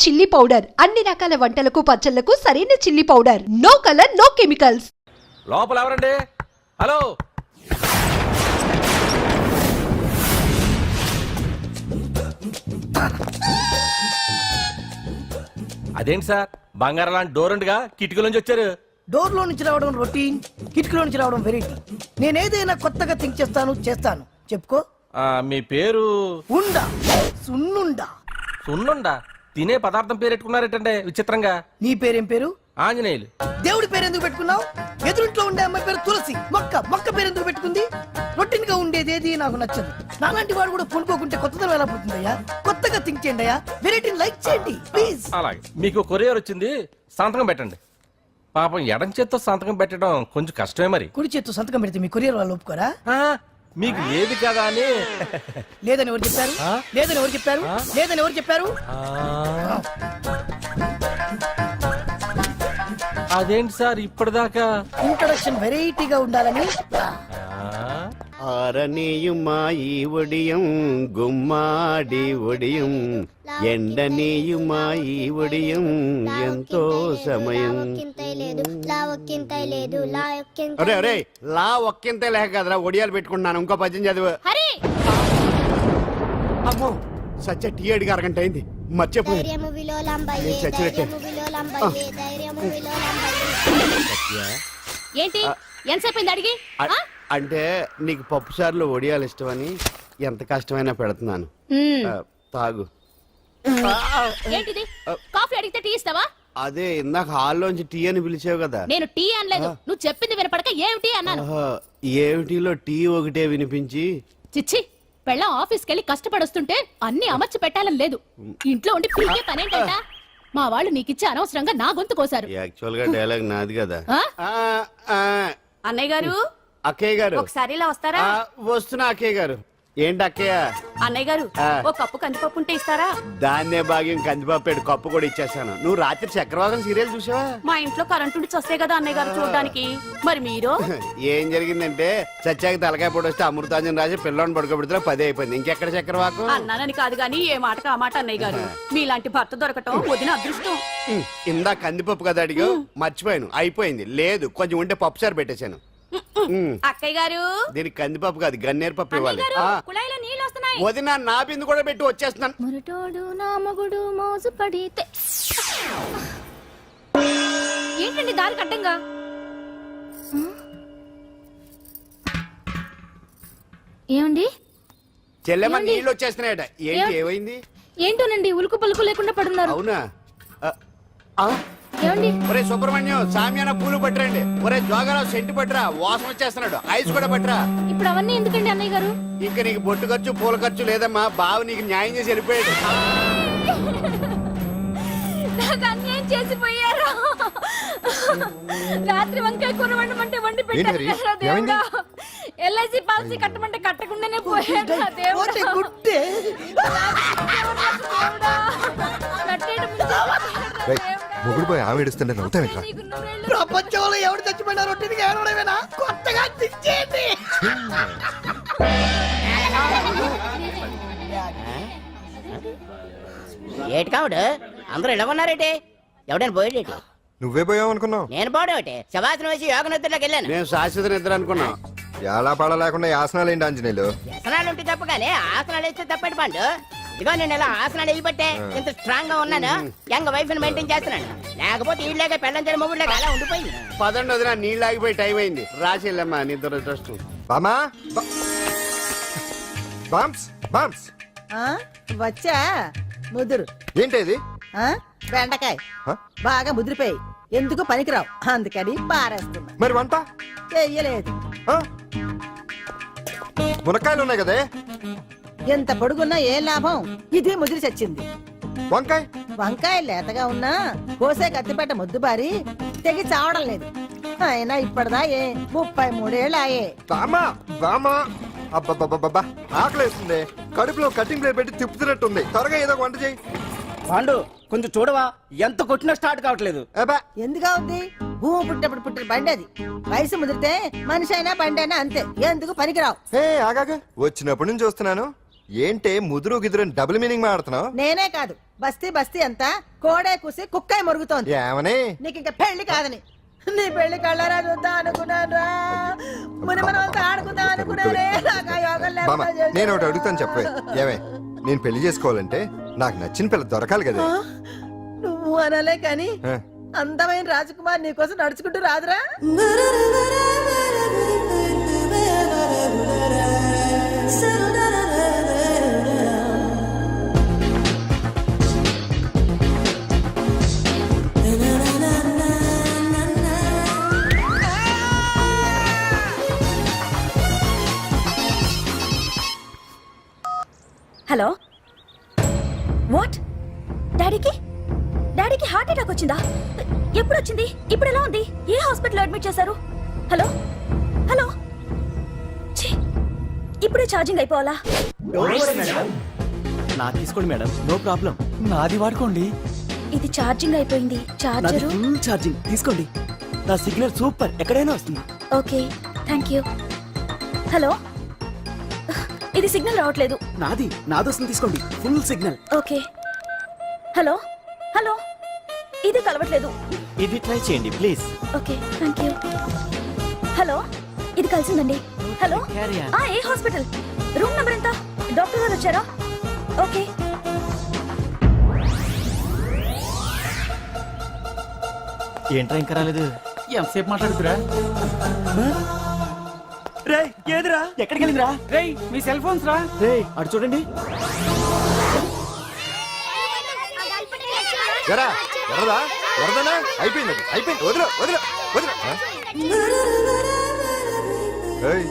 Chilli powder అన్ని రకాల వంటలకు పచ్చళ్లకు సరైన chilli powder. No colour no chemicals. లోపల ఎవరండి? హలో, అదేంటి సార్ బంగారం లాంటి డోర్ ఉండగా కిటికీలోంచి వచ్చారు? డోర్ లో నుంచి రావడం రొటీన్, కిటికీలో నుంచి రావడం వెరైటీ. నేనేదైనా కొత్తగా థింక్ చేస్తాను. చెప్పుకో. మీ పేరు? ఉండా, సున్నుండా. సున్నుండా? తినే పదార్థం పేరు పెట్టుకున్నారేటండి విచిత్రంగా. నీ పేరేం పేరు? ఆంజనేయులు. దేవుడి పేరు ఎందుకు పెట్టుకున్నావు? ఎదురింట్లో ఉండే అమ్మాయి పేరు తులసి. మొక్క పేరు ఎందుకు పెట్టుకుంది? రొటీన్ గా ఉండేదేది నాకు నచ్చదు. నాలాంటి వాడు కూడా కొనుక్కోకుంటే కొత్తదనం ఎలా పోతుందయ్యా? కొత్తగా థింక్ చేయండి అయ్యా. వెరైటీని లైక్ చేయండి ప్లీజ్. అలాగే. మీకు కొరియర్ వచ్చింది, సంతకం పెట్టండి. పాపం ఎడం చేత్తో సంతకం పెట్టడం కొంచెం కష్టమే మరి. కుడి చేత్తో సంతకం పెడితే మీ కొరియర్ వాళ్ళు ఒప్పుకోరా? మీకు లేదు కదా అని. లేదని ఎవరు చెప్పారు? లేదని ఎవరు చెప్పారు? లేదని ఎవరు చెప్పారు? అదేంటి సార్ ఇప్పటిదాకా? ఇంట్రొడక్షన్ వెరైటీగా ఉండాలని. ఆరనీయుమాయి ఒడియం గుమ్మాడి ఒడియం ఎండనీయుమాయి ఒడియం ఎంతో సమయం. అరే అరే లా ఒక్కింతే లేక కదరా ఒడియాలు పెట్టుకుంటున్నాను. ఇంకో పద్యం చదివు. అమ్మో సత్య టీ అడిగి అరగంట అయింది, మర్చిపోయింది. ఏంటి ఎంతసేపు అడిగి? అంటే నీకు పప్పు సార్లు ఒడియాలు ఇష్టమని ఎంత కష్టమైనా పెడుతున్నాను. తాగు. ఏంటిది? కాఫీ అడిగితే టీ ఇస్తావా? అదే ఇందాక హాల్లోంచి టీ అని పిలిచావు కదా. నేను టీ అనలేదు, నువ్వు చెప్పింది వినపడక ఏమిటి అన్నాను. ఏమిటిలో టీ ఒకటే వినిపించి. చిచ్చి, పెళ్ళం ఆఫీస్కి వెళ్ళి కష్టపడొస్తుంటే అన్ని అమర్చి పెట్టాలని లేదు. ఇంట్లో ఉండి పీకే పనేంటంట. మా వాళ్ళు నీకిచ్చే అనవసరంగా నా గొంతు కోసారు. యాక్చువల్ గా డైలాగ్ నాది కదా. అన్నయ్య గారు, అక్కయ్య గారు ఒకసారి ఇలా వస్తారా? వస్తున్నా అక్కయ్య గారు. ఏంటి అక్కయ్య? అన్నయ్య గారు, ఒక కప్పు కందిపప్పు ఉంటే ఇస్తారా? దాన్నే భాగ్యం కందిపప్పు కప్పు కూడా ఇచ్చేసాను. నువ్వు రాత్రి చక్రవాదం సీరియల్ చూసావా? మా ఇంట్లో కరెంటు ఉండి వస్తే కదా అన్నయ్య గారు చూడడానికి. మరి మీరు? ఏం జరిగిందంటే సత్యాకి తలకాయ పొడి వస్తే అమృతాంజన్ రాజు పిల్లని పడుకోబెడితే 10 అయిపోయింది. ఇంకెక్కడ చక్రవాకం? అన్నానని కాదు గానీ ఏ మాటకు ఆ మాట అన్నయ్య గారు. మీలాంటి భర్త దొరకటం వదిన అదృష్టం. ఇందా కందిపప్పు కదా అడిగా, మర్చిపోయాను. అయిపోయింది. లేదు కొంచెం ఉంటే పప్పు సార్ పెట్టేశాను. అక్కయ్య గారు, దీనికి కందిపప్పు కాదు గన్నేరు పప్పు ఇవ్వాలి. కుళాయిలో నీళ్ళు వస్తున్నాయి. వదిన నా బిందు కూడా పెట్టి వచ్చేస్తున్నాను. మురటోడు నా మగుడు మోసు పడితే. ఏంటండి దారి కట్టంగా? ఏమండి? చెల్లెమ్మ నీళ్ళు వచ్చేస్తున్నాయట. ఏంటి ఏమైంది? ఏంటోనండి ఉలుకు పలుకు లేకుండా పడున్నారు. అవునా? ఏమండి? ఒరే సుబ్రహ్మణ్యం సామ్యాన పూలు పట్టరండి. ఒరే జోగారావు సెంటు పట్టరా, వాసన వచ్చేస్తున్నాడు. ఐస్ కూడా పట్టరా. ఇప్పుడు అవన్నీ ఎందుకండి అన్నయ్య గారు? ఇంకా నీకు బొట్టు ఖర్చు పూల ఖర్చు లేదమ్మా. బావ నీకు న్యాయం చేసి వెళ్ళిపోయాడు. నాకు అన్యాయం చేసిపోయారు. రాత్రి వంకాయ కూర వండమంటే వండి పెట్టారు. ఎల్ఐసి పాలసీ కట్టమంటే కట్టకుండానే పోయాడు. మొగుడు పోయి ఆమె ఏడుస్తుంటే నవ్వుతావేంట్రా? ప్రపంచంలో ఎవరు చచ్చిపోయినా రొట్టెని ఏడవడమేనా? కొత్తగా థింక్ చేయండి. ఏటి కావుడు అందరూ ఇలా ఉన్నారేటి? ఎవడైనా పోయేటి? నువ్వే పోయావు అనుకున్నావు. నేను పోవడం శవాసనం వేసి యోగ నిద్రలోకి వెళ్ళాను. నేను శాశ్వత నిద్ర అనుకున్నా. ఎలా పాడ లేకుండా ఆసనాలు ఏంటి ఆంజనేయులు? వ్యసనాలు ఉంటే తప్ప కానీ ఆసనాలు వేస్తే తప్పటి పండు. ఇదిగో నేను ఇలా ఆసనాలు వేయబట్టే ఇంత స్ట్రాంగ్ గా ఉన్నాను. యంగ్ వైఫ్ ని మెయింటైన్ చేస్తున్నాను. లేకపోతే ఈళ్ళగా పెళ్ళంచని మొగుళ్ళగా అలా ఉండిపోయింది. పదండి వదిన, నీళ్ళు ఆగిపోయి టైం అయింది. రాసి వెళ్ళమ్మా నిద్ర ట్రస్ట్. బామా బామ్స్ బామ్స్ వచ్చా ముదురు. ఏంటి బెండకాయ బాగా ముదిరిపోయి ఎందుకు పనికిరావు, అందుకని పారేస్తున్నా. మరి వంట చెయ్యలేదు. మునక్కాయలు ఉన్నాయి కదే, ఎంత పొడుగున్నా ఏం లాభం? ఇది ముదిరి చచ్చింది. వంకాయ వంకాయ లేతగా ఉన్నా కోసే కత్తిపేట ముద్దు బారి తెగి చావడం లేదు. అయినా ఇప్పటిదా 33 ఏళ్ళు ఆయే. బామా బామా అబ్బబ్బబ్బబ్బా ఆకలేస్తుంది. కడుపులో కటింగ్ ప్లేట్ పెట్టి తిప్పుతున్నట్టుంది. త్వరగా ఏదో వంట చేయి. పాండు కొంచెం చూడవా, ఎంత కొట్టినా స్టార్ట్ కావట్లేదు. ఎందుగా ఉంది? భూమి పుట్టినప్పుడు పుట్టిన బండి అది. వయసు ముదిరితే మనిషి అయినా బండి అయినా అంతే. ఎందుకు పనికిరావు. ఆగాగా వచ్చినప్పటి నుంచి చూస్తున్నాను. ఏంటే ముదురు గిదురు డబుల్ మీనింగ్ మాడుతున్నావు? నేనే కాదు బస్తీ బస్తీ అంతా కోడే కూసి కుక్కే మురుగుతోంది. ఏమని? నీకు ఇంకా పెళ్లి కాదని. నీ పెళ్లి కళ్ళరా చూద్దాం అనుకున్నాను. ముని మనవలతో ఆడుకుందాం అనుకున్నానే. నాకు ఆ యోగం బామ్మ లేకుండా చేశారు. నేను ఒకటి అడుగుతాను చెప్పే. ఏమే నేను పెళ్లి చేసుకోవాలంటే నాకు నచ్చిన పిల్ల దొరకాలి కదా. ఆ? నువ్వు అనలే కాని ఆ. అందమైన రాజకుమార్ నీకోసం నడుచుకుంటూ రాదురా. హలో వాట్ డాడీకి హార్ట్ అటాక్ వచ్చిందా? ఎప్పుడు వచ్చింది? ఇప్పుడు ఎలా ఉంది? ఏ హాస్పిటల్ అడ్మిట్ చేశారు? హలో హలో ఛీ, ఇప్పుడే ఛార్జింగ్ అయిపోవాలా? నాకు తీసుకోండి మేడం, నో ప్రాబ్లం. నాది వాడుకోండి. ఇది ఛార్జింగ్ అయిపోయింది. నాది చార్జరు ఫుల్ ఛార్జింగ్, తీసుకోండి. నా సిగ్నల్ సూపర్, ఎక్కడైనా వస్తుంది. Okay thank you. హలో ఇది సిగ్నల్ రావట్లేదు. నాది వస్తుంది, తీసుకోండి. Full signal. Okay hello hello ఇది కలవట్లేదు. ఇది ట్రై చేయండి please. Okay thank you. Hello ఇది కలిసిందండి. Hello Carry on. ఏ హాస్పిటల్? రూమ్ నెంబర్ ఎంత? డాక్టర్ గారు వచ్చారా? ఓకే ఏంట్రా ఇంకా రాలేదు? ఎంతసేపు మాట్లాడుతురా? రే ఏదిరా, ఎక్కడికి వెళ్ళిందిరా? రేయ్ మీ సెల్ ఫోన్స్ రా. రే అటు చూడండి. ఎరా ఎరదా ఎరదనా అయిపోయింది అది. అయిపోయింది, వదిలు వదిలు వదిలు. ఆ? ఏయ్,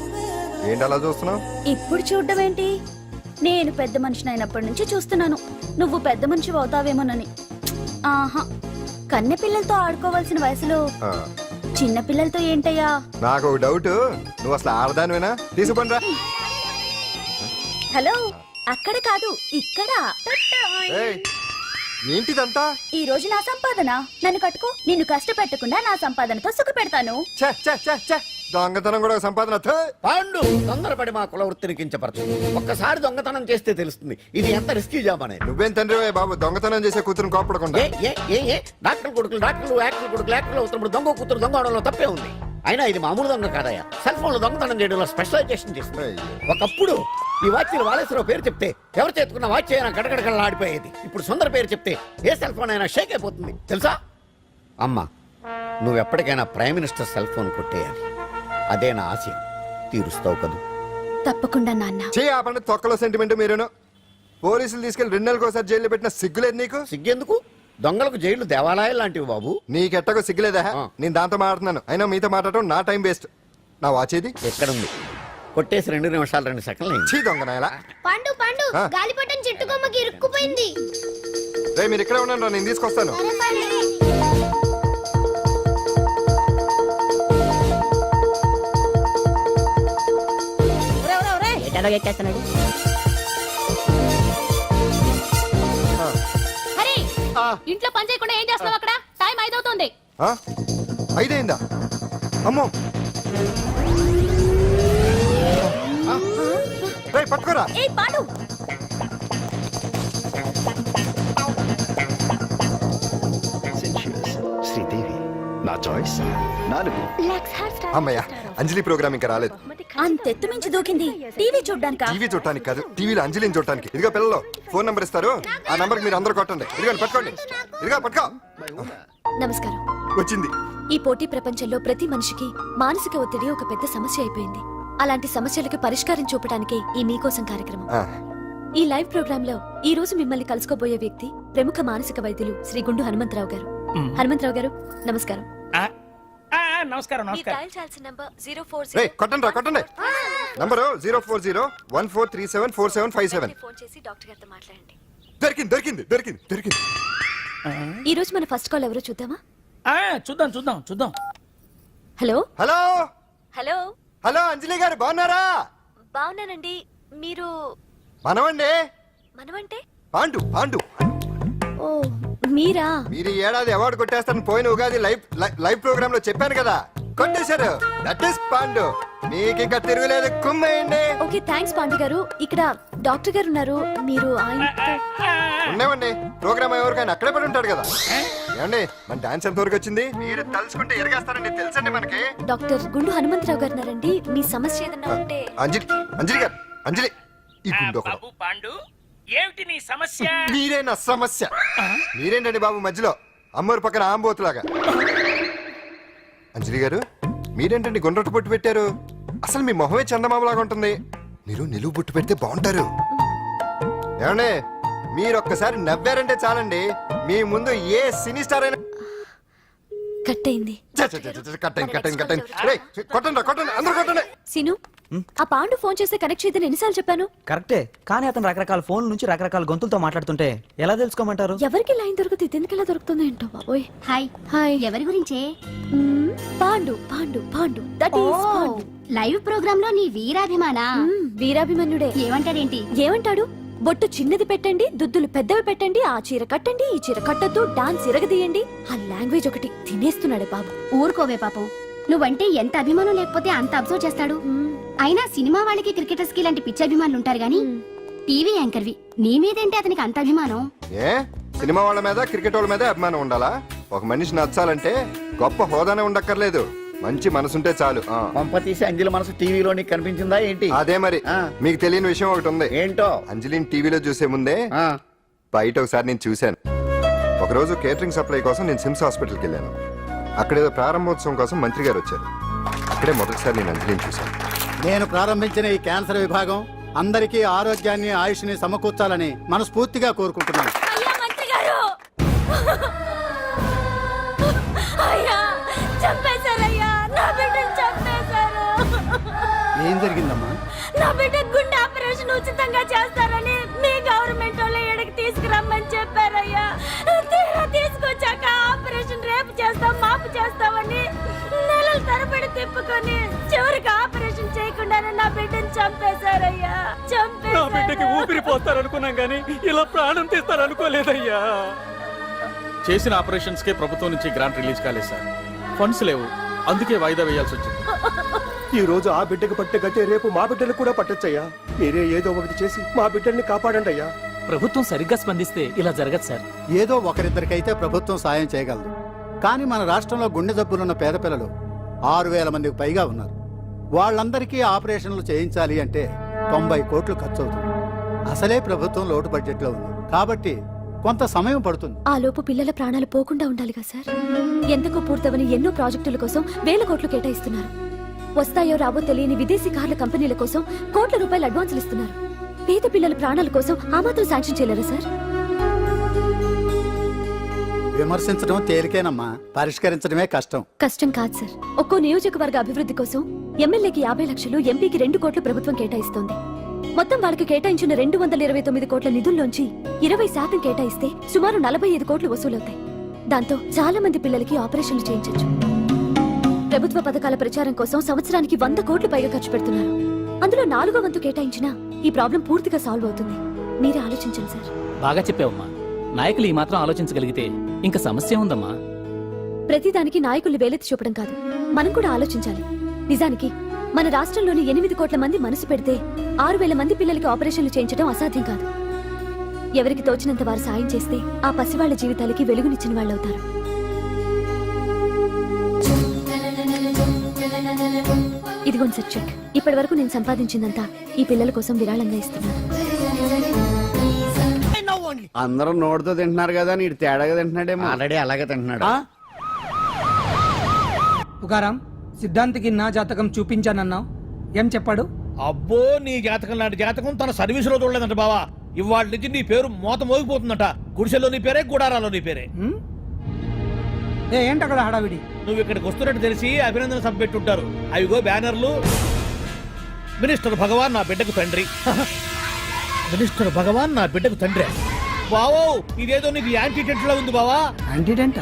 ఏంటి అలా చూస్తున్నావు? ఇప్పుడు చూడ్డం ఏంటి? నేను పెద్ద మనిషిని అయినప్పటి నుంచి చూస్తున్నాను నువ్వు పెద్ద మనిషి అవుతావేమోనని. ఆహా, కన్నె పిల్లలతో ఆడుకోవాల్సిన వయసులో చిన్న పిల్లలతో ఏంటయ్యా? నాకు ఒక డౌట్, నువ్వు అసలు ఆడదానివేనా? తీసుకుంటా. హలో అక్కడ కాదు ఇక్కడ. ఏంటిదంతా? ఈ రోజు నా సంపాదన. నన్ను కట్టుకో. నిన్ను కష్టపెట్టకుండా నా సంపాదనతో సుఖ పెడతాను. ఛే, ఛే, ఛే, ఛే. దొంగతనం కూడా ఒక సంపాదన. థూ. పాండు తొందరపడి మా కుల వృత్తిని కించపరచు. ఒక్కసారి దొంగతనం చేస్తే తెలుస్తుంది ఇది ఎంత రిస్కీ జాబ్ అనేది. నువ్వేం తండ్రివే బాబు, దొంగతనం చేసే కూతురు కోపడకుండా. డాక్టర్ కొడుకులు డాక్టర్లు, యాక్టర్ కొడుకులు యాక్టర్లు అవుతున్నప్పుడు దొంగ కూతురు దొంగ అవడంలో తప్పే ఉంది. అయినా ఇది మామూలు దొంగ కాదయ్యా. సెల్ ఫోన్ లో దొంగతనం చేయడంలో స్పెషలైజేషన్ చేస్తుంది. ఒకప్పుడు ఈ వాచీలు వాలేశ్వరరావు పేరు చెప్తే ఎవరు చేతుకున్న వాచ్ అయినా గడగడగడలా ఆడిపోయేది. ఇప్పుడు సుందర పేరు చెప్తే ఏ సెల్ ఫోన్ అయినా షేక్ అయిపోతుంది తెలుసా? అమ్మా, నువ్వు ఎప్పటికైనా ప్రైమ్ మినిస్టర్ సెల్ ఫోన్ కొట్టేయాలి. అదే నా ఆశయం. తీరుస్తావు కదూ? తప్పకుండా నాన్న. చేయి ఆ పండు తొక్కలో సెంటిమెంట్ మీరును. పోలీసులు తీసుకెళ్లి 2 నెలలకు ఒకసారి జైల్లో పెట్టిన సిగ్గులేదు నీకు? సిగ్గెందుకు? దొంగలకు జైలు దేవాలయాలు లాంటివి బాబు. నీకెట్టకు సిగ్గులేదా? ఆ. నేను దాంతో మాట్లాడుతున్నాను. అయినా మీతో మాట్లాడటం నా టైం వేస్ట్. నా వాచేది ఎక్కడుంది? కొట్టేసి 2 నిమిషాలు 2 సెకండ్లు అయింది. చీ దొంగ నాయలా. పండు పండు ఆ? గాలిపటం చెట్టు కొమ్మకి ఇరుక్కుపోయింది. రే మీరు ఇక్కడే ఉండండి రా, నేను తీసుకొస్తాను. ఒరేయ్, ఒరేయ్, ఒరేయ్. ఎటాడో ఎక్కేస్తున్నాడు. హరి ఇంట్లో పని చేయకుండా ఏం చేస్తున్నావు అక్కడ? టైం 5 అవుతుంది. ఆ? 5 అయిందా? అమ్మో, రే పట్టుకోరా. ఏ పాడు. శ్రీదేవి నా చాయిస్ 4. అమ్మయ్య, అంజలి ప్రోగ్రామ్ ఇంకా రాలేదు. అంతెత్తు మించి దూకింది. టీవీ చూడ్డానికా? టీవీ చూడటానికి కాదు, టీవీలో అంజలిని చూడటానికి. ఇదిగో పిల్లలు ఫోన్ నంబర్ ఇస్తారు, ఆ నంబర్ మీరు అందరూ కొట్టండి. ఇదిగోండి పట్టుకోండి. ఇదిగో పట్టుకో. నమస్కారం. వచ్చింది. ఈ పోటీ ప్రపంచంలో ప్రతి మనిషికి మానసిక ఒత్తిడి ఒక పెద్ద సమస్య అయిపోయింది. అలాంటి సమస్యలకు పరిష్కారం చూపడానికే ఈ మీకోసం కార్యక్రమం. ఆ, ఈ లైవ్ ప్రోగ్రామ్ లో ఈ రోజు మిమ్మల్ని కలుసుకోబోయే వ్యక్తి ప్రముఖ మానసిక వైద్యులు శ్రీ గుండు హనుమంతరావు గారు. హనుమంతరావు గారు నమస్కారం. నమస్కారం మీరు డయల్ చేయాల్సిన నంబర్ 040. రేయ్ కొట్టండి రా, కొట్టండి. నంబరు 04014374757. ఫోన్ చేసి డాక్టర్ గారితో మాట్లాడండి. దొరికింది దొరికింది దొరికింది దొరికింది. ఈ రోజు మన ఫస్ట్ కాల్ ఎవరో చూద్దామా? చూద్దాం చూద్దాం చూద్దాం. హలో హలో హలో హలో అంజలి గారు బాగున్నారా? బాగున్నానండి. మీరు మనమండి. మనమంటే? పాండు పాండు. ఓ మీరా? మీరు ఈ ఏడాది అవార్డు కొట్టేస్తారని పోయిన ఉగాది లైవ్ ప్రోగ్రామ్ లో చెప్పాను కదా, కొట్టేశారు. That is Pandu. మీకు ఇంకా తిరుగులేదు, కుమ్మేయండి. ఓకే థ్యాంక్స్ పాండు గారు. ఇక్కడ డాక్టర్ గారు ఉన్నారు, మీరు ఆయనతో ఉండేవండి ప్రోగ్రామ్ ఎవరికైనా అక్కడే పడి ఉంటాడు కదా. ఏమండి మన డాన్స్ ఎంత వరకు వచ్చింది? మీరు తలుచుకుంటే ఎరగేస్తారండి, తెలుసండి మనకి. డాక్టర్ గుండు హనుమంతరావు గారు ఉన్నారండి, మీ సమస్య ఏదన్నా ఉంటే. అంజలి అంజలి గారు, అంజలి ఈ గుండు ఒకడు. పాండు ఏమిటి నీ సమస్య? మీరే నా సమస్య. మీరేంటండి బాబు మధ్యలో అమ్మోరు పక్కన ఆంబోతులాగా? అంజలి గారు మీరేంటండి గుండ్రట్టు బొట్టు పెట్టారు? అసలు మీ మొహమే చందమామలాగా ఉంటుంది. మీరు నిలువు బొట్టు పెడితే బాగుంటారు. ఏమండి మీరు ఒక్కసారి నవ్వారంటే చాలండి, మీ ముందు ఏ సినీ స్టార్ అయినా కట్ అయింది. కొట్టండి కొట్టండి అందరూ కొట్టండి. సీను, ఆ పాండు ఫోన్ చేస్తే కనెక్ట్ చేయదని ఎన్నిసార్లు చెప్పాను? కరెక్టే, కానీ అతను రకరకాల ఫోన్ నుంచి రకరకాల గొంతులతో మాట్లాడుతుంటే ఎలా తెలుసుకోమంటారు? ఎవరికి లైన్ దొరుకుతుంది, దీనికి ఎలా దొరుకుతుందో ఏంటో బాబోయ్. Hi hi. ఎవరి గురించే? Pandu Pandu Pandu, that is Pandu. Live programme లో నీ వీరాభిమానా? వీరాభిమన్యుడే. ఏమంటాడేంటి? ఏమంటాడు? బొట్టు చిన్నది పెట్టండి, దుద్దులు పెద్దవి పెట్టండి, ఆ చీర కట్టండి, ఈ చీర కట్టద్దు, డాన్స్ ఇరగదీయండి. ఆ లాంగ్వేజ్ ఒకటి తినేస్తున్నాడే బాబు. ఊరుకోవే పాపం, నువ్వంటే ఎంత అభిమానం లేకపోతే అంత అబ్జర్వ్ చేస్తాడు. అయినా సినిమా వాళ్ళకి క్రికెటర్స్ కి ఇలాంటి పిచ్చి అభిమానులు ఉంటారు గానీ టీవీ యాంకర్వి నీ మీదేంటి అతనికి అంత అభిమానం? ఏ సినిమా వాళ్ళ మీద క్రికెట్ వాళ్ళ మీద అభిమానం ఉండాలా? ఒక మనిషి నచ్చాలంటే గొప్ప హోదానే ఉండక్కర్లేదు, మంచి మనసుంటే చాలు. పంప తీసి అంజలి మనసు టీవీలో నీకు కనిపించిందా ఏంటి? అదే మరి. మీకు తెలియని విషయం ఒకటి ఉంది. ఏంటో? అంజలిని టీవీలో చూసే ముందే బయట ఒకసారి నేను చూశాను. ఒకరోజు కేటరింగ్ సప్లై కోసం నేను సిమ్స్ హాస్పిటల్కి వెళ్ళాను. అక్కడేదో ప్రారంభోత్సవం కోసం మంత్రి గారు వచ్చారు. అక్కడే మొదటిసారి నేను అంజలిని చూశాను. నేను ప్రారంభించిన ఈ క్యాన్సర్ విభాగం అందరికీ ఆరోగ్యాన్ని ఆయుష్ని సమకూర్చాలని మనస్ఫూర్తిగా కోరుకుంటున్నాను. ఏం జరిగిందమ్మా? నా బిడ్డ గుండె ఆపరేషన్ ఉచితంగా చేస్తారని మీ గవర్నమెంట్ వాళ్ళు ఇక్కడికి తీసుకురమ్మని చెప్పారయ్యా. తీరా తీసుకొచ్చాక ఆపరేషన్ రేపు చేస్తాం మాపు చేస్తామని నెలల తరబడి తిప్పుకొని చివరికి ఆపరేషన్ చేయకుండానే నా బిడ్డని చంపేశారయ్యా. నా బిడ్డకి ఊపిరి పోస్తారనుకున్నాం గానీ ఇలా ప్రాణం తీస్తారనుకోలేదయ్యా. చేసిన ఆపరేషన్స్ కే ప్రభుత్వం నుంచి గ్రాంట్ రిలీజ్ కాలేదు సార్. ఫండ్స్ లేవు, అందుకే వాయిదా వేయాల్సి వచ్చింది. ఈ రోజు ఆ బిడ్డకు పట్టే గట్టే రేపు మా బిడ్డలు కూడా పట్టొచ్చయ్యా. మీరే ఏదో ఒకటి చేసి మా బిడ్డల్ని కాపాడండి అయ్యా. ప్రభుత్వం సరిగ్గా స్పందిస్తే ఇలా జరగదు సార్. ఏదో ఒకరిద్దరికైతే ప్రభుత్వం సాయం చేయగలదు, కానీ మన రాష్ట్రంలో గుండె జబ్బులున్న పేద పిల్లలు 6,000 మందికి పైగా ఉన్నారు. వాళ్ళందరికీ ఆపరేషన్లు చేయించాలి అంటే 90 కోట్లు ఖర్చు అవుతుంది. అసలే ప్రభుత్వం లోటు బడ్జెట్లో ఉంది కాబట్టి కొంత సమయం పడుతుంది. ఆ లోపు పిల్లల ప్రాణాలు పోకుండా ఉండాలిగా సార్. ఎంతకో పూర్తవని ఎన్నో ప్రాజెక్టుల కోసం వేల కోట్లు కేటాయిస్తున్నారు. వస్తాయో రావో తెలియని విదేశీ కార్ల కంపెనీల కోసం కోట్ల రూపాయలు అడ్వాన్సులు ఇస్తున్నారు. పేద పిల్లల ప్రాణాల కోసం ఆ మాత్రం శాంక్షన్ చేయలేరా సార్? విమర్శించడం తేలికేనమ్మా, పరిష్కరించడమే కష్టం. కష్టం కాదు సార్. ఒక్కో నియోజకవర్గ అభివృద్ధి కోసం ఎమ్మెల్యేకి 50 లక్షలు, ఎంపీకి 2 కోట్లు ప్రభుత్వం కేటాయిస్తోంది. మొత్తం వాళ్ళకి కేటాయించిన 229 కోట్ల నిధుల్లోంచి 20% కేటాయిస్తే సుమారు 45 కోట్లు వసూలవుతాయి. దాంతో చాలా మంది పిల్లలకి ఆపరేషన్లు చేయించొచ్చు. ప్రభుత్వ పథకాల ప్రచారం కోసం సంవత్సరానికి 100 కోట్లు పైగా ఖర్చు పెడుతున్నారు. అందులో 4వ వంతు కేటాయించినా ఈ ప్రాబ్లం పూర్తిగా సాల్వ్ అవుతుంది. మీరే ఆలోచించండి సార్. బాగా చెప్పావమ్మా. నాయకులు ఈ మాత్రం ఆలోచించగలిగితే ఇంకా సమస్య ఉందమ్మా. ప్రతిదానికి నాయకుల్ని వేలెత్తి చూపడం కాదు, మనం కూడా ఆలోచించాలి. నిజానికి మన రాష్ట్రంలోని 8 కోట్ల మంది మనసు పెడితే 6,000 మంది పిల్లలకి ఆపరేషన్లు చేయించడం అసాధ్యం కాదు. ఎవరికి తోచినంత వారు సాయం చేస్తే ఆ పసివాళ్ల జీవితాలకి వెలుగునిచ్చిన వాళ్ళవుతారు. ఇదిగోండి సార్ చెక్. ఇప్పటి వరకు నేను సంపాదించిందంతా ఈ పిల్లల కోసం విరాళంగా ఇస్తున్నాను. అందరూ నోటితో తింటున్నారు కదా, నీడు తేడాగా తింటున్నాడేమో. ఆల్రెడీ అలాగే తింటున్నాడు. పుకారం సిద్ధాంతికి నా జాతకం చూపించానన్నావు, ఏం చెప్పాడు? అబ్బో, నీ జాతకం లాంటి జాతకం తన సర్వీస్ లో చూడలేదంట బావా. ఇవాళ నుంచి నీ పేరు మోత మోగిపోతుందట. గుడిసెలో నీ పేరే, గుడారాలో నీ పేరే. ఏంటి అక్కడ హడావిడి? నువ్వు ఇక్కడికి వస్తున్నట్టు తెలిసి అభినందన సభ పెట్టుంటారు. అవిగో బ్యానర్లు. మినిస్టర్ భగవాన్ నా బిడ్డకు తండ్రి. మినిస్టర్ భగవాన్ నా బిడ్డకు తండ్రి. బావో, ఇదేదో నీకు యాంటీటెంట్ లో ఉంది బావా. యాంటీటెంట్?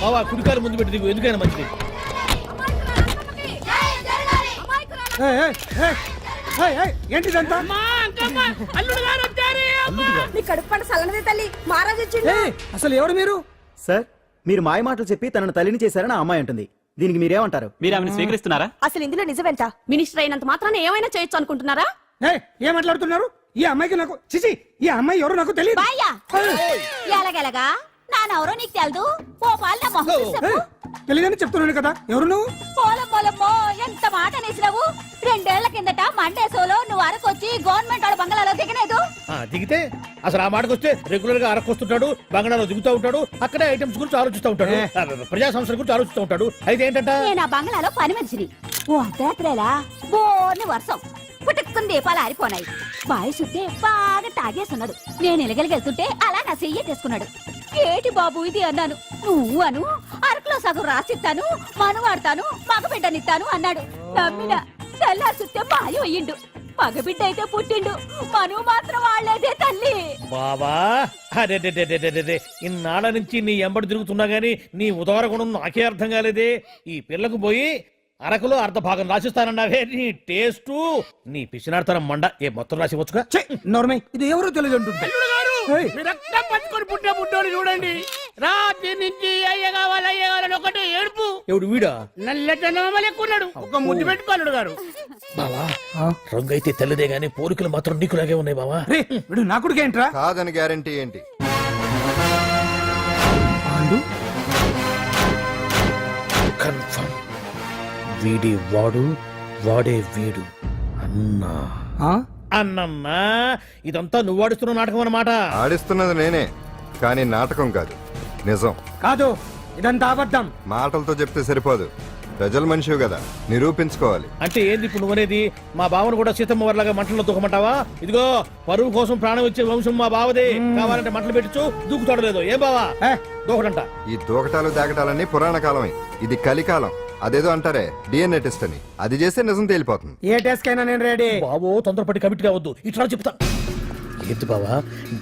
బావా, కుడికాలు ముందు పెట్టి దిగు, ఎందుకైనా మంచిది. ఏంటిదంతా? అసలు ఎవరు మీరు? సార్, మీరు మాయ మాటలు చెప్పి తనను తల్లిని చేశారని ఆ అమ్మాయి అంటుంది. దీనికి మీరేమంటారు? మీరు ఆమెను స్వీకరిస్తున్నారా? అసలు ఇందులో నిజమేంట? మినిస్టర్ అయినంత మాత్రాన ఏమైనా చేయొచ్చు అనుకుంటున్నారా? ఏం మాట్లాడుతున్నారు? ఈ అమ్మాయికి నాకు చిచి, ఈ అమ్మాయి ఎవరు నాకు తెలియదు. బాయ్యా ఎలాగెలగా నానెవరో నీకు తెలదు. ఓ పాల మొహం చెప్పు. తెలియదని చెప్తున్నాను కదా, ఎవరు నువ్వు? పోలమ్మో ఎంత మాట అనేసినావు. 2 ఏళ్ల కిందట మండే సోలో నువ్వు అరకొచ్చి గవర్నమెంట్ వాళ్ళ బంగ్లాలో దిగలేదు. దిగితే అసలు ఆ మాటకు వస్తే రెగ్యులర్ గా అరకొస్తుంటాడు, బంగాళాలో దిగుతూ ఉంటాడు, అక్కడే ఐటమ్స్ గురించి ఆలోచిస్తూ ఉంటాడు, ప్రజా సంస్థల గురించి ఆలోచిస్తూ ఉంటాడు. అయితే ఏంటంట, నేను ఆ బంగ్లాలో పని మనిషిని. ఓ అర్ధరాత్రేలా బోర్ని వర్షం పుట్టుకుని దీపాలు ఆరిపోనాయి. బాయ్ చుట్టే బాగా తాగేస్తున్నాడు. నేను ఎలగలిగెళ్తుంటే అలా నా చెయ్యి తీసుకున్నాడు. ఏటి బాబు ఇది అన్నాను. నువ్వు అను అరకులో సగం రాసిస్తాను, మనువాడతాను, మగబిడ్డనిస్తాను అన్నాడు. నమ్మిన తెల్లారి చుట్టే మాయం అయ్యిండు. మగబిడ్డ అయితే పుట్టిండు, మనువు మాత్రం వాళ్ళేదే తల్లి. బాబా అదే ఇన్నాళ్ళ నుంచి నీ ఎంబడి తిరుగుతున్నా గానీ నీ ఉదార గుణం నాకే అర్థం కాలేదే. ఈ పిల్లకు పోయి అరకులో అర్ధ భాగం రాసిస్తానన్నావే, నీ టేస్టు నీ పిచ్చినాడతనం మండ. ఏ మొత్తం రాసివచ్చుగా? నోర్మై, ఇది ఎవరో తెలియదు అంటుంటే రక్తం పట్టుకొని పుట్టే పుట్టోడు చూడండి. రాత్రి నుంచి అయ్య కావాలని ఒకటే ఏడుపు. ఎవడు వీడా? నల్లటనమలు ఎక్కున్నాడు. ఒక ముద్దు పెట్టుకోలేడు గారు. బావా రంగు అయితే తెల్లదే గానీ పోలికలు మాత్రం నీకులాగే ఉన్నాయి బావా. వీడు నా కొడుకు ఏంట్రా? కాదని గ్యారంటీ ఏంటి? కన్ఫర్మ్ వీడి వాడు, వాడే వీడు. అన్నా అన్నమ్మా, ఇదంతా నువ్వు ఆడిస్తున్న నాటకం అన్నమాట. ఆడిస్తున్నది నేనే, కానీ నాటకం కాదు, నిజం కాదు. ఇదంతా అబద్ధం. మాటలతో చెప్తే సరిపోదు, ప్రజల మనిషివి కదా, నిరూపించుకోవాలి. అంటే ఏంది ఇప్పుడు నువ్వనేది? మా బావను కూడా సీతమ్మ వారిలాగా మంటల్లో దూకమంటావా? ఇదిగో పరువు కోసం ప్రాణం ఇచ్చే వంశం మా బావదే. కావాలంటే మంటలు పెట్టచ్చు, దూకుతాడు లేదు. ఏ బావా దూకడంట? ఈ దూకటాలు దాకటాలన్నీ పురాణ కాలమే, ఇది కలికాలం. అదేదో అంటారే డిఎన్ఏ టెస్ట్ అని, అది చేస్తే నిజం తేలిపోతుంది. ఏ టెస్ట్ కైనా నేను రెడీ. బావో తొందరపడి కమిట్ కావద్దు, ఇట్లా చెప్తా. ఏంటి బావా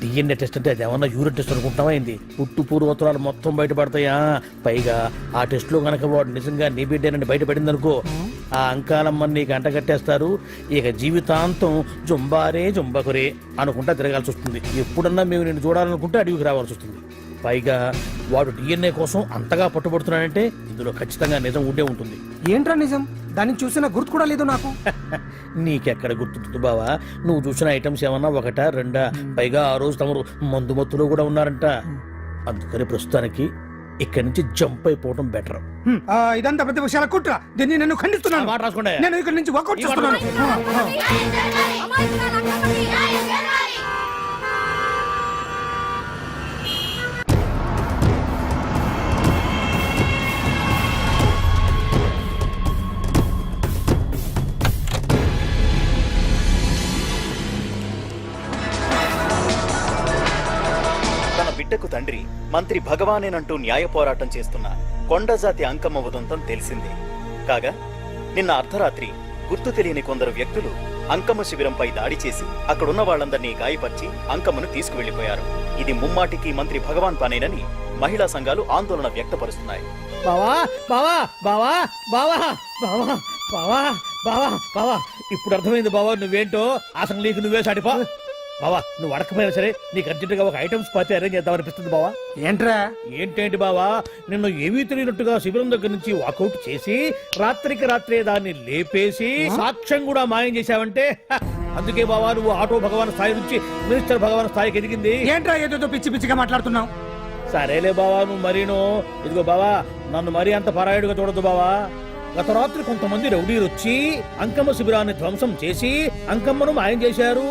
డిఎన్ఏ టెస్ట్ అంటే అది ఏమన్నా యూరిన్ టెస్ట్ అనుకుంటావా ఏంది? పుట్టు పూర్వోత్తరాలు మొత్తం బయటపడతాయా? పైగా ఆ టెస్ట్ లో గనక వాడు నిజంగా నీ బిడ్డేనని బయటపడింది అనుకో, ఆ అంకాలమ్మని నీకు అంట కట్టేస్తారు. ఇక జీవితాంతం జుంబారే జుంబకురే అనుకుంటా తిరగాల్సి వస్తుంది. ఎప్పుడన్నా మేము నిన్ను చూడాలనుకుంటే అడవికి రావాల్సి వస్తుంది. పైగా వాడు డిఎన్ఏ కోసం అంతగా పట్టుబడుతున్నాడంటే ఇందులో ఖచ్చితంగా నిజం ఉండే ఉంటుంది. ఏంట్రా నిజం? దాన్ని చూసిన గుర్తు కూడా లేదు నాకు. నీకెక్కడ గుర్తుంటుంది బావా? నువ్వు చూసిన ఐటమ్స్ ఏమన్నా ఒకటా రెండా? పైగా ఆ రోజు తమరు మందు మత్తులో కూడా ఉన్నారంట. అందుకని ప్రస్తుతానికి ఇక్కడి నుంచి జంప్ అయిపోవడం బెటర్. ఇదంతా పెద్ద విషయాల కుట్ర. దీన్ని నేను ఖండిస్తున్నాను. మాట రాసుకోండి. నేను ఇక్కడి నుంచి వాకౌట్ చేస్తున్నాను. బిడ్డకు తండ్రి మంత్రి భగవానేనంటూ న్యాయ పోరాటం చేస్తున్న కొండజాతి అంకమ్మ ఉదంతం తెలిసిందే. కాగా నిన్న అర్ధరాత్రి గుర్తు తెలియని కొందరు వ్యక్తులు అంకమ్మ శిబిరంపై దాడి చేసి అక్కడున్న వాళ్ళందరినీ గాయపరిచి అంకమ్మను తీసుకువెళ్లిపోయారు. ఇది ముమ్మాటికి మంత్రి భగవాన్ పనేనని మహిళా సంఘాలు ఆందోళన వ్యక్తపరుస్తున్నాయి. బావా బావా బావా బావా బావా బావా బావా బావా ఇప్పుడు అర్థమైంది బావా నువ్వేంటో. అసలు నీకు నువ్వే సాటిపా. బావా నువ్వు అడకపోయినా సరే నీకు అర్జెంటుగా ఒక ఐటమ్స్ పార్టీ అరేంజ్ చేద్దామనిపిస్తుంది బావా. ఏంట్రా? ఏంటేంటి బావా, నిన్ను ఏమీ తెలియనట్టుగా శిబిరం దగ్గర నుంచి వాకౌట్ చేసి రాత్రికి రాత్రే దాన్ని లేపేసి సాక్ష్యం కూడా మాయం చేశావంటే అందుకే బావా నువ్వు ఆటో భగవాన్ స్థాయి నుంచి మినిస్టర్ భగవాన్ స్థాయికి ఎదిగింది. ఏంట్రా ఏదో పిచ్చి పిచ్చిగా మాట్లాడుతున్నావు? సరేలే బావా నువ్వు మరీను. ఇదిగో బావా నన్ను మరీ అంత పరాయుడుగా చూడద్దు బావా. గత రాత్రి కొంతమంది రౌడీలు వచ్చి అంకమ్మ శిబిరాన్ని ధ్వంసం చేసి అంకమ్మను మాయం చేశారు.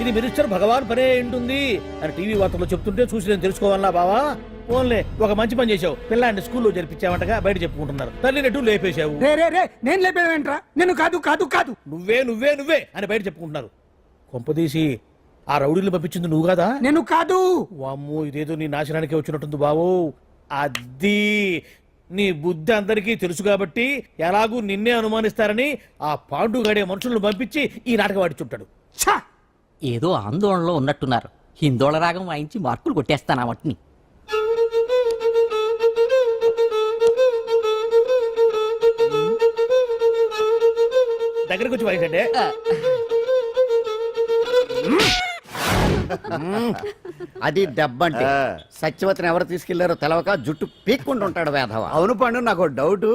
ఇది మినిస్టర్ భగవాన్ పనే ఉంటుంది అని టీవీ వార్తల్లో చెప్తుంటే చూసి నేను తెలుసుకోవాలా బావా. ఓన్లే ఒక మంచి పని చేశావు, పిల్లాన్ని స్కూల్లో జరిపించావంటగా బయట చెప్పుకుంటున్నారు. తల్లినట్టు లేపేశావు. నేను లేపేవేంట్రా? నేను కాదు కాదు కాదు నువ్వే నువ్వే నువ్వే అని బయట చెప్పుకుంటున్నారు. కొంపదీసి ఆ రౌడీలు పంపించింది నువ్వు కాదా? నేను కాదు. వామ్మో ఇదేదో నీ నాశనానికి వచ్చినట్టుంది బావు. అది నీ బుద్ధి అందరికీ తెలుసు కాబట్టి ఎలాగూ నిన్నే అనుమానిస్తారని ఆ పాండుగాడే మనుషులను పంపించి ఈ నాటకం ఆడిచుంటాడు. ఏదో ఆందోళనలో ఉన్నట్టున్నారు. హిందోళ రాగం వాయించి మార్కులు కొట్టేస్తాను ఆ మట్టిని. దగ్గరకు వచ్చి వాయించండి. అది దెబ్బంటే సత్యవతిని ఎవరు తీసుకెళ్లారో తెలవక జుట్టు పీక్కుంటూ ఉంటాడు వేధవ. అవును పండు, నాకు డౌట్.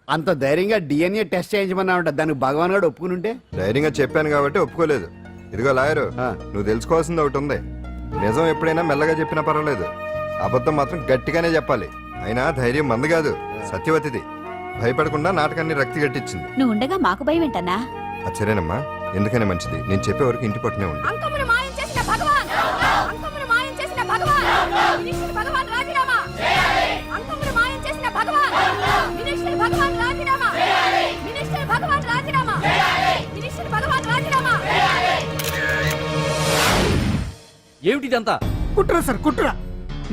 అంత ధైర్యంగా డిఎన్ఏ టెస్ట్ చేయించమన్నా ఉంటా, దానికి భగవాన్ గారు ఒప్పుకుని ఉంటే. ధైర్యంగా చెప్పాను కాబట్టి ఒప్పుకోలేదు. ఇదిగో లాయరు, నువ్వు తెలుసుకోవాల్సింది ఒకటి ఉంది. నిజం ఎప్పుడైనా మెల్లగా చెప్పినా పర్వాలేదు, అబద్ధం మాత్రం గట్టిగానే చెప్పాలి. అయినా ధైర్యం మంది కాదు, సత్యవతిది. భయపడకుండా నాటకాన్ని రక్తి గట్టించింది. నువ్వు ఉండగా మాకు భయం ఏంటన్నా? సరేనమ్మా, ఎందుకనే మంచిది. నేను చెప్పే వరకు ఇంటి పట్టునే ఉంది. అంకమును మాయం చేసిన భగవాన్, అంకమును మాయం చేసిన భగవాన్, మినిస్టర్ భగవాన్ రాజీనామా. అంకమును మాయం చేసిన భగవాన్, మినిస్టర్ భగవాన్ రాజీనామా. మినిస్టర్ భగవాన్ రాజీనామా. మినిస్టర్ భగవాన్ రాజీనామా. ఏమిటిదంతా? కుట్ర సార్, కుట్ర.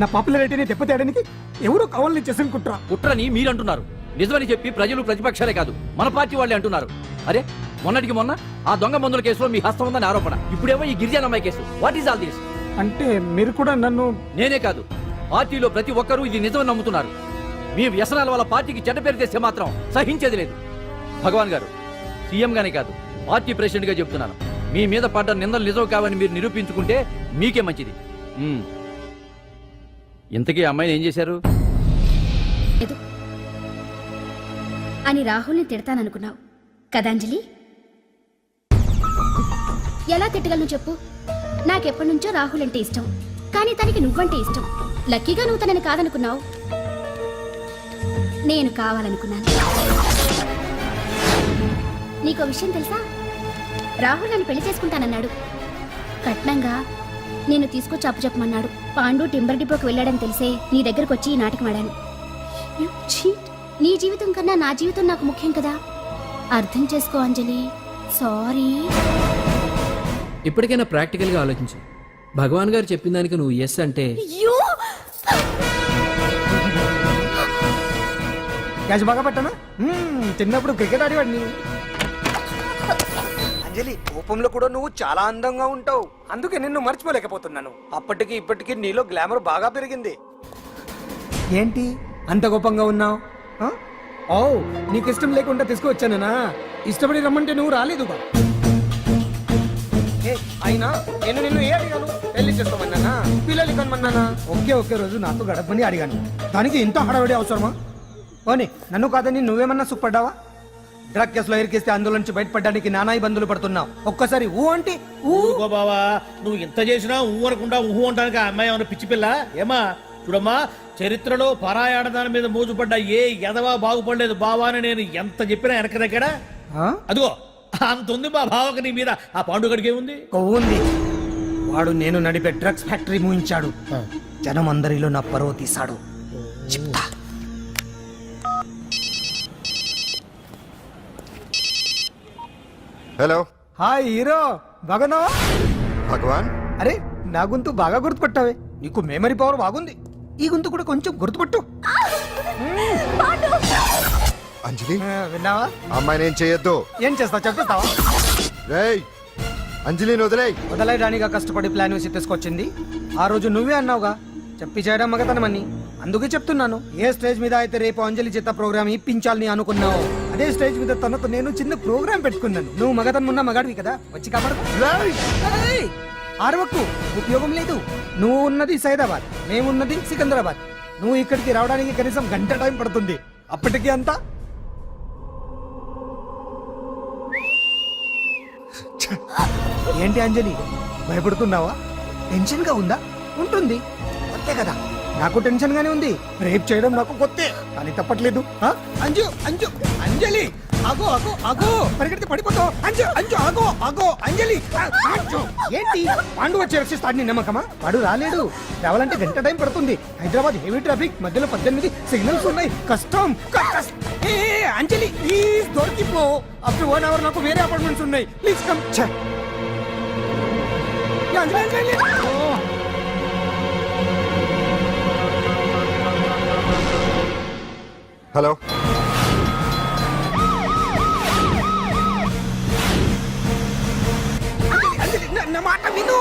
నా పాపులారిటీని దెబ్బతేయడానికి ఎవరో కవల్ని చేసిన కుట్ర. కుట్రని మీరంటున్నారు, నిజమని చెప్పి ప్రజలు ప్రతిపక్షాలే కాదు మన పార్టీ వాళ్ళే అంటున్నారు. అరే, మొన్నటికి మొన్న ఆ దొంగ మందుల కేసులో మీ హస్తం ఉందని ఆరోపణ, ఇప్పుడేమో ఈ గిరిజనమ్మాయి కేసు. What is all this? అంటే మీరు కూడా నన్ను... నేనే కాదు, పార్టీలో ప్రతి ఒక్కరూ ఇది నిజమని నమ్ముతున్నారు. మీ వ్యసనాల వల్ల పార్టీకి చెడ్డ పేరు తెస్తే మాత్రం సహించేది లేదు. భగవాన్ గారు, సీఎం గానే కాదు, పార్టీ ప్రెసిడెంట్ గా చెప్తున్నాను, మీ మీద పడ్డ నిందలు నిజం కావని మీరు నిరూపించుకుంటే మీకే మంచిది. ఇంతకీ అమ్మాయిని ఏం చేశారు అని రాహుల్ని తిడతాననుకున్నావు కదాంజలి? ఎలా తిట్టగలను చెప్పు? నాకెప్పటి నుంచో రాహుల్ అంటే ఇష్టం, కానీ తనకి నువ్వంటే ఇష్టం. లక్కీగా నువ్వు తనని కాదనుకున్నావు, నేను కావాలనుకున్నాను. నీకో విషయం తెలుసా? రాహుల్ నన్ను పెళ్లి చేసుకుంటానన్నాడు. కట్నంగా నేను తీసుకొచ్చి అప్పు చెప్పమన్నాడు. పాండు టింబర్ డిపోకి వెళ్ళాడని తెలిసే నీ దగ్గరకు వచ్చి ఈ నాటకం ఆడాను. నీ జీవితం కన్నా నా జీవితం నాకు ముఖ్యం కదా, అర్థం చేసుకో అంజలి. సారీ. ఇప్పటికైనా ప్రాక్టికల్ గా ఆలోచించు. భగవాన్ గారు చెప్పిన దానికి నువ్వు ఎస్ అంటే... క్యాచ్ బాగా పట్టానా? చిన్నప్పుడు క్రికెట్ ఆడేవాడిని. అంజలి, కోపంలో కూడా నువ్వు చాలా అందంగా ఉంటావు, అందుకే నిన్ను మర్చిపోలేకపోతున్నాను. అప్పటికి ఇప్పటికి నీలో గ్లామర్ బాగా పెరిగింది. ఏంటి అంత కోపంగా ఉన్నావు? ఓ, నీకు ఇష్టం లేకుండా తీసుకువచ్చానా? ఇష్టపడి రమ్మంటే నువ్వు రాలేదు బా. అయినా నేను నిన్ను ఏ అడిగాను? పెళ్లి చేసుకోమన్నానా, పిల్లలు కనమన్నానా? ఒకే రోజు నాతో గడపని అడిగాను, దానికి ఇంత హడావిడి అవసరమా? ఓని, నన్ను కాదని నువ్వేమన్నా సుఖపడ్డావా? డ్రగ్ కేసులో ఇరికిస్తే అందులో నుంచి బయటపడడానికి నానా ఇబ్బందులు పడుతున్నావు. ఒక్కసారి ఊ అంటే ఊరుకో బావా, నువ్వు ఎంత చేసినా ఊ అనకుండా ఊహు అంటానికి ఆ అమ్మాయి ఏమన్నా పిచ్చి పిల్ల? ఏమా చూడమ్మా, చరిత్రలో పరాయాడదాని మీద మోజుపడ్డ ఏ ఎదవా బాగుపడలేదు బావా అని నేను ఎంత చెప్పినా వెనక దగ్గర. అదిగో అంత ఉంది మా బావకి నీ మీద. ఆ పాండుగడికి ఏముంది? కొవ్వుంది. వాడు నేను నడిపే డ్రగ్స్ ఫ్యాక్టరీ మూయించాడు, జనం అందరిలో నా పరువు తీశాడు. చెప్తా. హలో. హాయ్ హీరో, బాగున్నావా? భగవాన్, అరే నా గొంతు బాగా గుర్తుపట్టావే, నీకు మెమరీ పవర్ బాగుంది. ఈ గొంతు కూడా కొంచెం గుర్తుపట్టు. అంజలి, విన్నావా? అమ్మాయిని ఏం చేయొద్దు. ఏం చేస్తావు చెప్పేస్తావా? రేయ్, అంజలిని వదిలేయ్. వదలైరానిగా కష్టపడి ప్లాన్ వేసి తీసుకొచ్చింది. ఆ రోజు నువ్వే అన్నావుగా చెప్పి చేయడం మగతనమని, అందుకే చెప్తున్నాను. ఏ స్టేజ్ మీద అయితే రేపు అంజలి చేత ప్రోగ్రామ్ ఇప్పించాలని అనుకున్నావు, అదే స్టేజ్ మీద తనతో నేను చిన్న ప్రోగ్రామ్ పెట్టుకున్నాను. నువ్వు మగతనం ఉన్న మగాడివి కదా, వచ్చి కాపాడు. ఆరవకు, ఉపయోగం లేదు. నువ్వు ఉన్నది సైదాబాద్, మేమున్నది సికింద్రాబాద్. నువ్వు ఇక్కడికి రావడానికి కనీసం గంట టైం పడుతుంది. అప్పటికి అంతా ఏంటి అంజలి, భయపడుతున్నావా? టెన్షన్ గా ఉందా? ఉంటుంది, కొత్తే కదా. నాకు టెన్షన్ గానే ఉంది. రేప్ చేయడం నాకు కొత్తే, కానీ తప్పట్లేదు. అంజు అంజు అంజలి, ఆగో ఆగో ఆగో, పరిగెడితే పడిపోతావు. అంజు అంజు ఆగో ఆగో అంజలి. అంజు, ఏంటి పాండు వచ్చి రక్షిస్తాడు నీ నమ్మకమా? వాడు రాలేడు, రావాలంటే గంట టైం పడుతుంది. హైదరాబాద్ హెవీ ట్రాఫిక్, మధ్యలో 18 సిగ్నల్స్ ఉన్నాయి, కష్టం. అంజలి ప్లీజ్ దొరికిపో. ఆఫ్టర్ 1 అవర్ నాకు వేరే అపార్ట్మెంట్స్ ఉన్నాయి, please come. Anjali Anjali. Hello. నా మాట విను.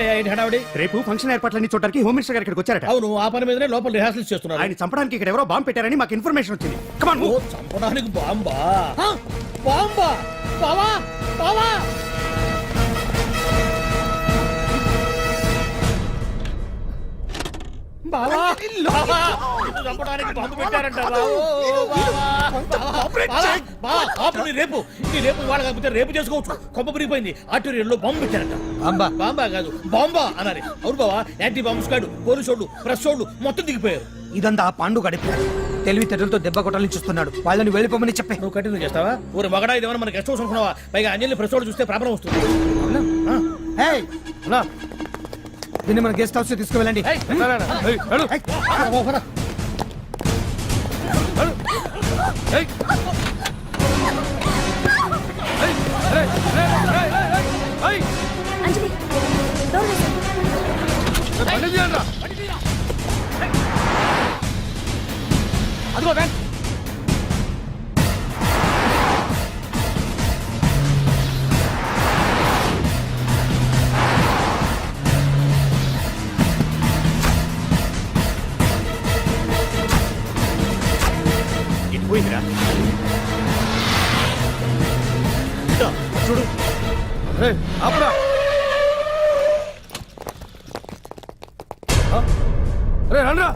ఏంటయ్యా ఏంటి హడావిడి? రేపు ఫంక్షన్ ఏర్పాట్లన్నీ చూడడానికి హోమ్ మినిస్టర్ గారు ఇక్కడికి వచ్చారట. అవును, ఆ పని మీదనే లోపల రిహార్సల్స్ చేస్తున్నారు. ఆయన చంపడానికి ఇక్కడ ఎవరో బాంబు పెట్టారని మాకు ఇన్ఫర్మేషన్ వచ్చింది. Come on, oh, move. చంపడానికి బాంబా? హ? బాంబా? బావా బావా బావా బావా, నిన్ను చంపడానికి బాంబు పెట్టారంట బావో, బావా. బావా, బావా, ఆపు, నీ రేపు ఇవాళ కాకపోతే రేపు చేసుకోవచ్చు. కొమ్మ పిరిగిపోయింది. ఆర్టీరియల్లో బాంబు పెట్టారంట. బాంబా? బాంబా కాదు, బాంబా అనాలి. అవును బావా, యాంటీ బాంబ్ స్క్వాడ్, పోలీసు వాళ్ళు, ప్రెస్ వాళ్ళు మొత్తం దిగిపోయారు. ఇదంతా పండు గడిపి తెలివితేటలతో దెబ్బ కొట్టాలని చూస్తున్నాడు. వాళ్ళని వెళ్ళిపోమని చెప్పే. నువ్వు కంటిన్యూ చేస్తావా? ఊరు మగడా ఇదేమన్నా మన గెస్ట్ హౌస్ అనుకున్నావా? పైగా అంజలి ప్రెస్ వాళ్ళు చూస్తే ప్రాబ్లం వస్తుంది. దీన్ని మన గెస్ట్ హౌస్ తీసుకువెళ్ళండి. అంజలి డోర్ వేసేయ్. అదిగో వ్యాన్. ఇటు పోయిందిరా. ఇదో, చూడు. ఆపురా. రే రండ్రా.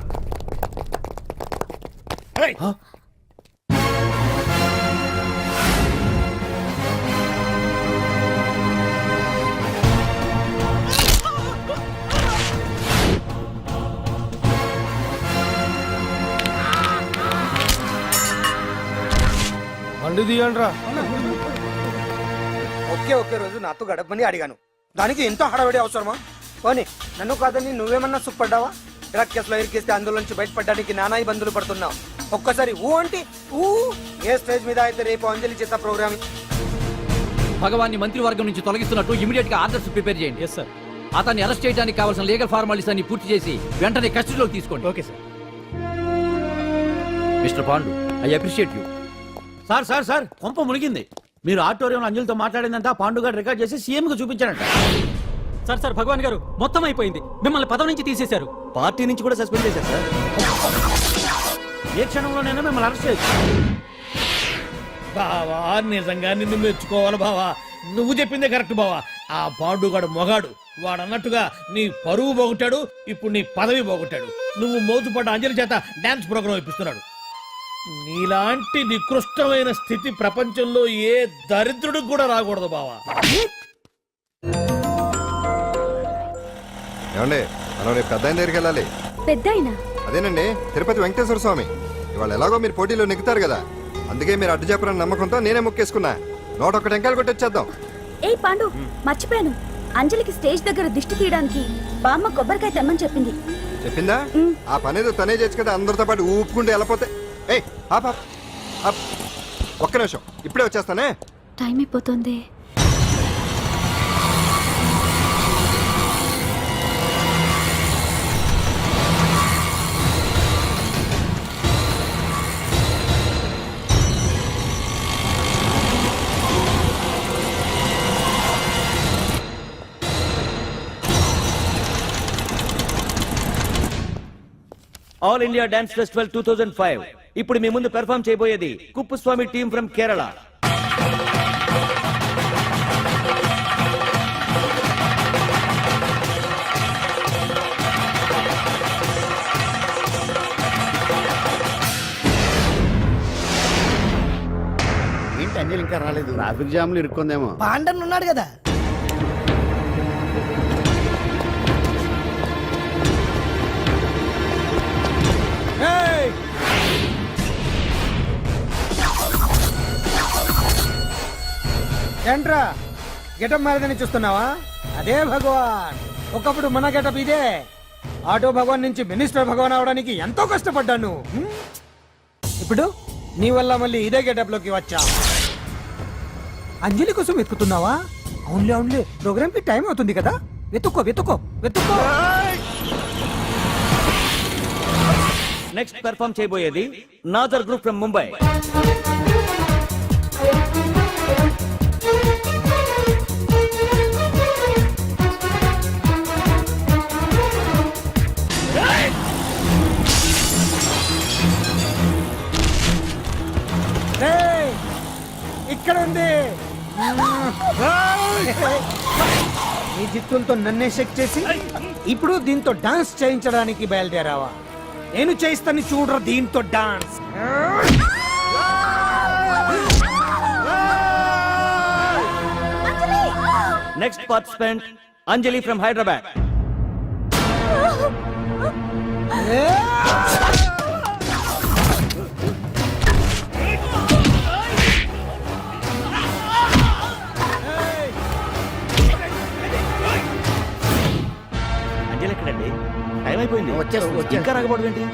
బండి తీయండ్రా. ఒకే రోజు నాతో గడపని అడిగాను. దానికి ఎంతో హడావిడి అవసరమా? పోనీ నన్ను కాదని నువ్వేమన్నా సుఖపడ్డావా? డ్రగ్ కేసులో ఇరికిస్తే అందులో నుంచి బయటపడడానికి నానా ఇబ్బందులు పడుతున్నావు. ఒక్కసారి ఊ అంటే ఊ. ఏ స్టేజ్ మీద అయితే రేపు అంజలి చేత ప్రోగ్రామ్. భగవాన్ని మంత్రివర్గం నుంచి తొలగిస్తున్నట్టు ఇమీడియట్ గా ఆర్డర్స్ ప్రిపేర్ చేయండి. Yes sir. అతన్ని అరెస్ట్ చేయడానికి కావాల్సిన లీగల్ ఫార్మాలిటీస్ అన్ని పూర్తి చేసి వెంటనే కస్టడీలోకి తీసుకోండి. Okay sir. Mister Pandu, I appreciate you. Sir sir sir, కొంప మునిగింది. మీరు ఆడిటోరియంలో అంజలితో మాట్లాడిందంతా పాండు గారు రికార్డ్ చేసి సీఎం కు చూపించారంట. సార్ సార్, భగవాన్ గారు మొత్తం అయిపోయింది. మిమ్మల్ని పదవి నుంచి తీసేశారు. పార్టీ నుంచి కూడా సస్పెండ్ చేశారు సార్. ఏ క్షణంలోనైనా మిమ్మల్ని అరెస్ట్ చేయొచ్చు. బావా, నిజంగా నిన్ను మెచ్చుకోవాలి బావా. నువ్వు చెప్పిందే కరెక్ట్ బావా. ఆ పాండుగాడు మొగాడు. వాడు అన్నట్టుగా నీ పరువు పోగొట్టాడు, ఇప్పుడు నీ పదవి పోగొట్టాడు. నువ్వు మోతుపడ్డ అంజలి చేత డాన్స్ ప్రోగ్రాం ఇప్పిస్తున్నాడు. నీలాంటి నికృష్టమైన స్థితి ప్రపంచంలో ఏ దరిద్రుడికి కూడా రాకూడదు బావా. ఏమండి, మనం రేపు పెద్ద ఆయన దగ్గరికి వెళ్ళాలి. పెద్దాయనా? అదేనండి, తిరుపతి వెంకటేశ్వర స్వామి. ఇవాళ ఎలాగో మీరు పోటీలో నెగ్గుతారు కదా, అందుకే మీరు అడ్డు చెప్పరని నమ్మకంతో నేనే మొక్కేసుకున్నా. 101 టెంకాయలు కొట్టొచ్చేద్దాం. ఏ పాండు, మర్చిపోయాను. అంజలికి స్టేజ్ దగ్గర దిష్టి తీయడానికి బామ్మ కొబ్బరికాయ తెమ్మని చెప్పింది. చెప్పిందా? ఆ పనేదో తనే చేయొచ్చు కదా, అందరితో పాటు ఊపుకుంటూ వెళ్ళిపోతే. ఏయ్ ఆప్ ఆప్ ఆప్, ఒక్క నిమిషం, ఇప్పుడే వచ్చేస్తానే. టైం అయిపోతుంది. All India dance festival 2005. ఇప్పుడు మీ ముందు పెర్ఫార్మ్ చేయబోయేది కుప్పుస్వామి టీమ్ ఫ్రమ్ కేరళ. ఏంటి అంజలి ఇంకా రాలేదు? ట్రాఫిక్ జామ్ లో ఇరుక్కుందేమో. పాండన్ ఉన్నాడు కదా. ఏంట్రా గెటప్ మారదని చూస్తున్నావా? అదే భగవాన్. ఒకప్పుడు మన గెటప్ ఇదే. ఆటో భగవాన్ నుంచి మినిస్టర్ భగవాన్ అవడానికి ఎంతో కష్టపడ్డాను. ఇప్పుడు నీ వల్ల మళ్ళీ ఇదే గెటప్ లోకి వచ్చా. అంజలి కోసం వెతుకుతున్నావా? అవునులే అవునులే, ప్రోగ్రామ్ కి టైం అవుతుంది కదా. వెతుక్కో వెతుక్కో వెతుక్కో. నెక్స్ట్ పెర్ఫార్మ్ చేయబోయేది నాజర్ గ్రూప్ ఫ్రమ్ ముంబై. ఇక్కడ ఉంది. ఈ జిత్తులతో నన్నే చెక్ చేసి ఇప్పుడు దీంతో డాన్స్ చేయించడానికి బయలుదేరావా? నేను చేయిస్తాను చూడరా దీంతో dance. Next participant Anjali from Hyderabad. Anjali ఎక్కడండి? టైం అయిపోయింది. ఇంకా రాకపోవడం ఏంటి?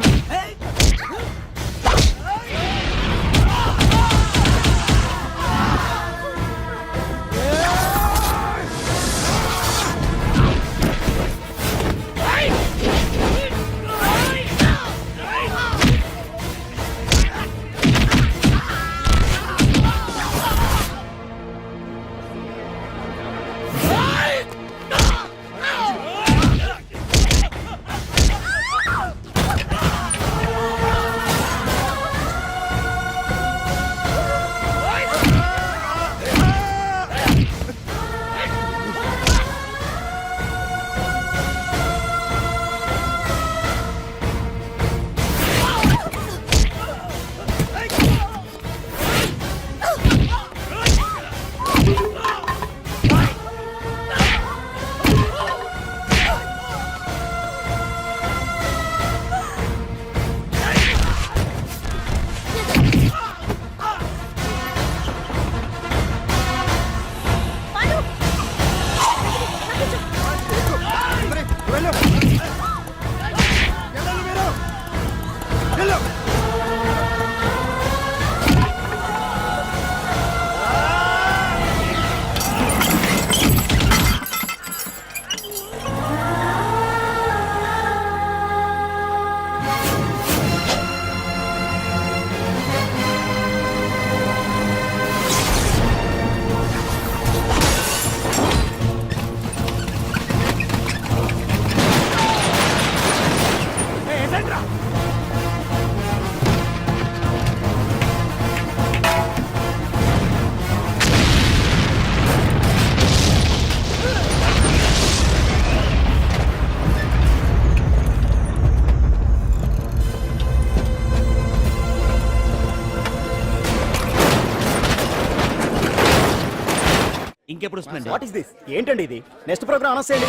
ఇంకెప్పుడు వస్తుందండి? What is this? ఏంటండి ఇది? నెక్స్ట్ ప్రోగ్రామ్ అనౌన్స్ చేయండి.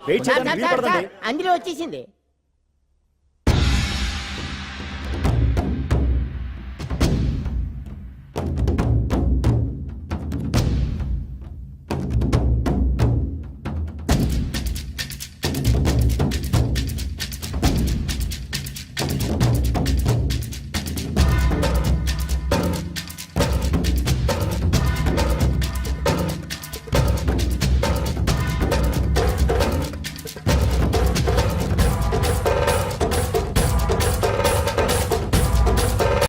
వెయిట్ చేయండి, అంజలి వచ్చేసింది.